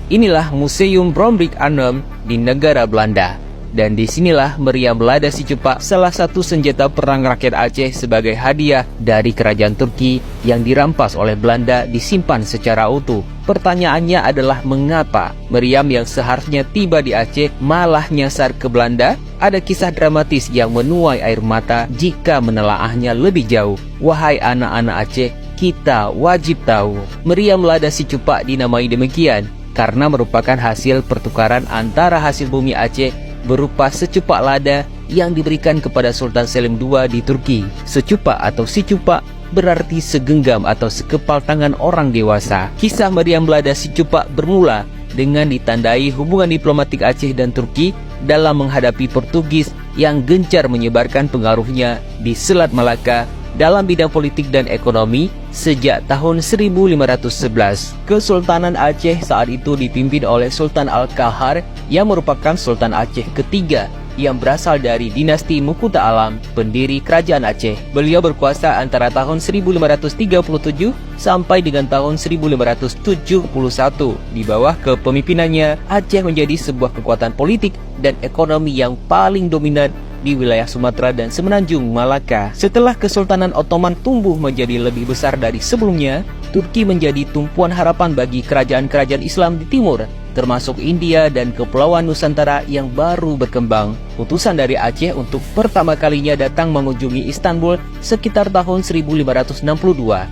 Inilah Museum Bronbrink-Arnhem di negara Belanda. Dan disinilah meriam lada si Cepak, salah satu senjata perang rakyat Aceh sebagai hadiah dari kerajaan Turki yang dirampas oleh Belanda, disimpan secara utuh. Pertanyaannya adalah mengapa meriam yang seharusnya tiba di Aceh malah nyasar ke Belanda? Ada kisah dramatis yang menuai air mata jika menelaahnya lebih jauh. Wahai anak-anak Aceh, kita wajib tahu meriam lada si Cepak dinamai demikian karena merupakan hasil pertukaran antara hasil bumi Aceh berupa secupak lada yang diberikan kepada Sultan Selim II di Turki. Secupak atau si cupak berarti segenggam atau sekepal tangan orang dewasa. Kisah meriam lada si Cepak bermula dengan ditandai hubungan diplomatik Aceh dan Turki dalam menghadapi Portugis yang gencar menyebarkan pengaruhnya di Selat Malaka dalam bidang politik dan ekonomi sejak tahun 1511. Kesultanan Aceh saat itu dipimpin oleh Sultan Al-Qahar yang merupakan Sultan Aceh ketiga yang berasal dari dinasti Mukuta Alam, pendiri kerajaan Aceh. Beliau berkuasa antara tahun 1537 sampai dengan tahun 1571. Di bawah kepemimpinannya, Aceh menjadi sebuah kekuatan politik dan ekonomi yang paling dominan di wilayah Sumatera dan Semenanjung Malaka. Setelah Kesultanan Ottoman tumbuh menjadi lebih besar dari sebelumnya, Turki menjadi tumpuan harapan bagi kerajaan-kerajaan Islam di timur, termasuk India dan Kepulauan Nusantara yang baru berkembang. Utusan dari Aceh untuk pertama kalinya datang mengunjungi Istanbul sekitar tahun 1562.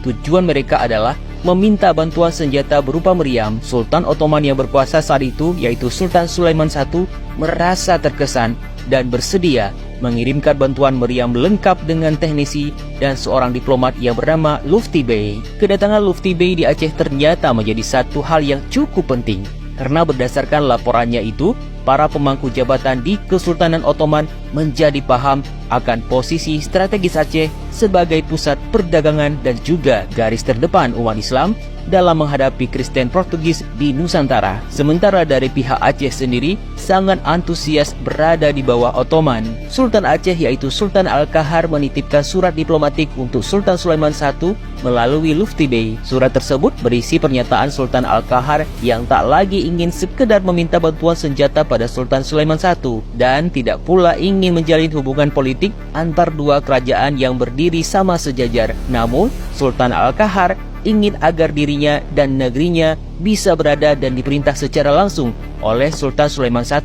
Tujuan mereka adalah meminta bantuan senjata berupa meriam. Sultan Ottoman yang berkuasa saat itu, yaitu Sultan Sulaiman I, merasa terkesan dan bersedia mengirimkan bantuan meriam lengkap dengan teknisi dan seorang diplomat yang bernama Lufti Bey. Kedatangan Lufti Bey di Aceh ternyata menjadi satu hal yang cukup penting, karena berdasarkan laporannya itu, para pemangku jabatan di Kesultanan Ottoman menjadi paham akan posisi strategis Aceh sebagai pusat perdagangan dan juga garis terdepan umat Islam dalam menghadapi Kristen Portugis di Nusantara. Sementara dari pihak Aceh sendiri sangat antusias berada di bawah Ottoman. Sultan Aceh yaitu Sultan Al-Qahar menitipkan surat diplomatik untuk Sultan Sulaiman I melalui Lufti Bey. Surat tersebut berisi pernyataan Sultan Al-Qahar yang tak lagi ingin sekedar meminta bantuan senjata pada Sultan Sulaiman I dan tidak pula ingin menjalin hubungan politik antar dua kerajaan yang berdiri sama sejajar. Namun Sultan Al-Qahar ingin agar dirinya dan negerinya bisa berada dan diperintah secara langsung oleh Sultan Sulaiman I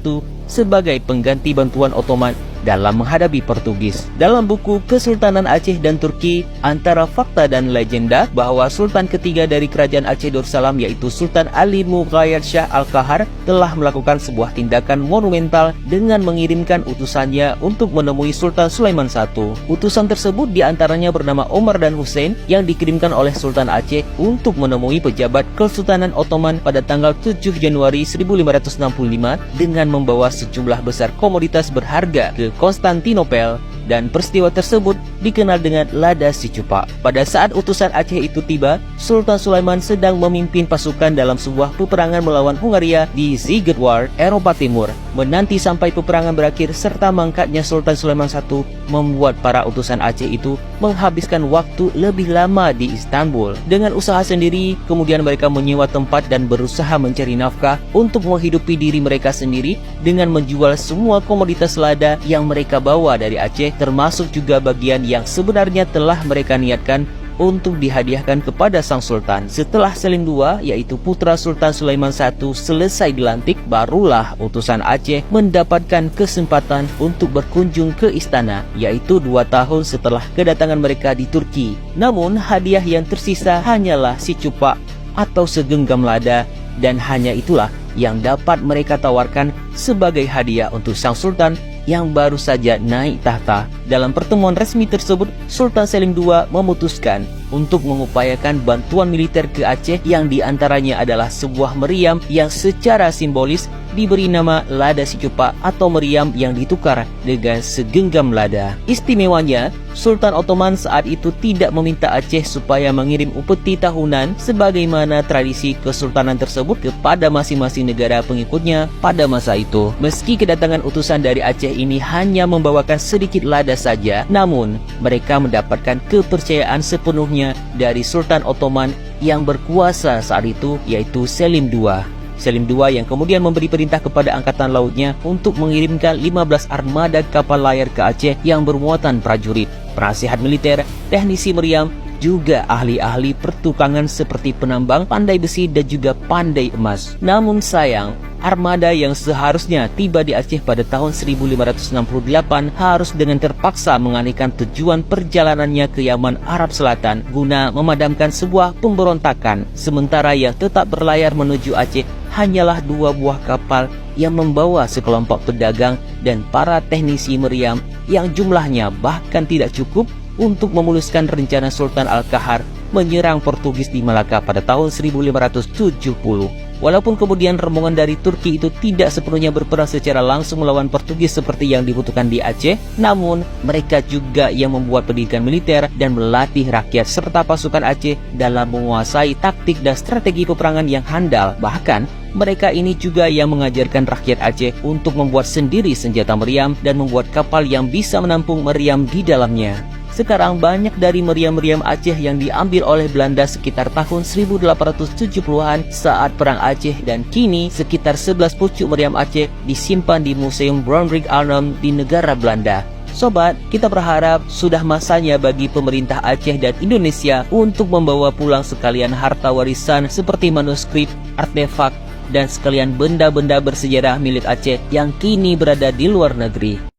sebagai pengganti bantuan Ottoman dalam menghadapi Portugis. Dalam buku Kesultanan Aceh dan Turki, antara fakta dan legenda bahwa Sultan ketiga dari kerajaan Aceh Darussalam yaitu Sultan Ali Mughayat Shah Al-Qahar telah melakukan sebuah tindakan monumental dengan mengirimkan utusannya untuk menemui Sultan Sulaiman I. Utusan tersebut diantaranya bernama Omar dan Hussein yang dikirimkan oleh Sultan Aceh untuk menemui pejabat Kesultanan Ottoman pada tanggal 7 Januari 1565 dengan membawa sejumlah besar komoditas berharga ke Konstantinopel, dan peristiwa tersebut dikenal dengan Lada si Cepak. Pada saat utusan Aceh itu tiba, Sultan Sulaiman sedang memimpin pasukan dalam sebuah peperangan melawan Hungaria di Ziegfeld, Eropa Timur. Menanti sampai peperangan berakhir serta mangkatnya Sultan Sulaiman I membuat para utusan Aceh itu menghabiskan waktu lebih lama di Istanbul. Dengan usaha sendiri, kemudian mereka menyewa tempat dan berusaha mencari nafkah untuk menghidupi diri mereka sendiri dengan menjual semua komoditas lada yang mereka bawa dari Aceh, termasuk juga bagian yang sebenarnya telah mereka niatkan untuk dihadiahkan kepada sang sultan. Setelah Selim II, yaitu putra Sultan Sulaiman I, selesai dilantik, barulah utusan Aceh mendapatkan kesempatan untuk berkunjung ke istana, yaitu 2 tahun setelah kedatangan mereka di Turki. Namun hadiah yang tersisa hanyalah si cupak atau segenggam lada, dan hanya itulah yang dapat mereka tawarkan sebagai hadiah untuk sang sultan yang baru saja naik tahta. Dalam pertemuan resmi tersebut, Sultan Selim II memutuskan untuk mengupayakan bantuan militer ke Aceh yang diantaranya adalah sebuah meriam yang secara simbolis diberi nama Lada si Cepak atau meriam yang ditukar dengan segenggam lada. Istimewanya, Sultan Ottoman saat itu tidak meminta Aceh supaya mengirim upeti tahunan sebagaimana tradisi kesultanan tersebut kepada masing-masing negara pengikutnya pada masa itu. Meski kedatangan utusan dari Aceh ini hanya membawakan sedikit lada saja, namun mereka mendapatkan kepercayaan sepenuhnya dari Sultan Ottoman yang berkuasa saat itu, yaitu Selim II. Selim II yang kemudian memberi perintah kepada angkatan lautnya untuk mengirimkan 15 armada kapal layar ke Aceh yang bermuatan prajurit, penasihat militer, teknisi meriam, juga ahli-ahli pertukangan seperti penambang, pandai besi, dan juga pandai emas. Namun sayang, armada yang seharusnya tiba di Aceh pada tahun 1568 harus dengan terpaksa mengalihkan tujuan perjalanannya ke Yaman, Arab Selatan guna memadamkan sebuah pemberontakan. Sementara yang tetap berlayar menuju Aceh hanyalah 2 buah kapal yang membawa sekelompok pedagang dan para teknisi meriam yang jumlahnya bahkan tidak cukup untuk memuluskan rencana Sultan Al-Qahar menyerang Portugis di Malaka pada tahun 1570. Walaupun kemudian rombongan dari Turki itu tidak sepenuhnya berperang secara langsung melawan Portugis seperti yang dibutuhkan di Aceh, namun mereka juga yang membuat pendidikan militer dan melatih rakyat serta pasukan Aceh dalam menguasai taktik dan strategi peperangan yang handal. Bahkan mereka ini juga yang mengajarkan rakyat Aceh untuk membuat sendiri senjata meriam dan membuat kapal yang bisa menampung meriam di dalamnya. Sekarang banyak dari meriam-meriam Aceh yang diambil oleh Belanda sekitar tahun 1870-an saat Perang Aceh, dan kini sekitar 11 pucuk meriam Aceh disimpan di Museum Brownrigg Arnhem di negara Belanda. Sobat, kita berharap sudah masanya bagi pemerintah Aceh dan Indonesia untuk membawa pulang sekalian harta warisan seperti manuskrip, artefak, dan sekalian benda-benda bersejarah milik Aceh yang kini berada di luar negeri.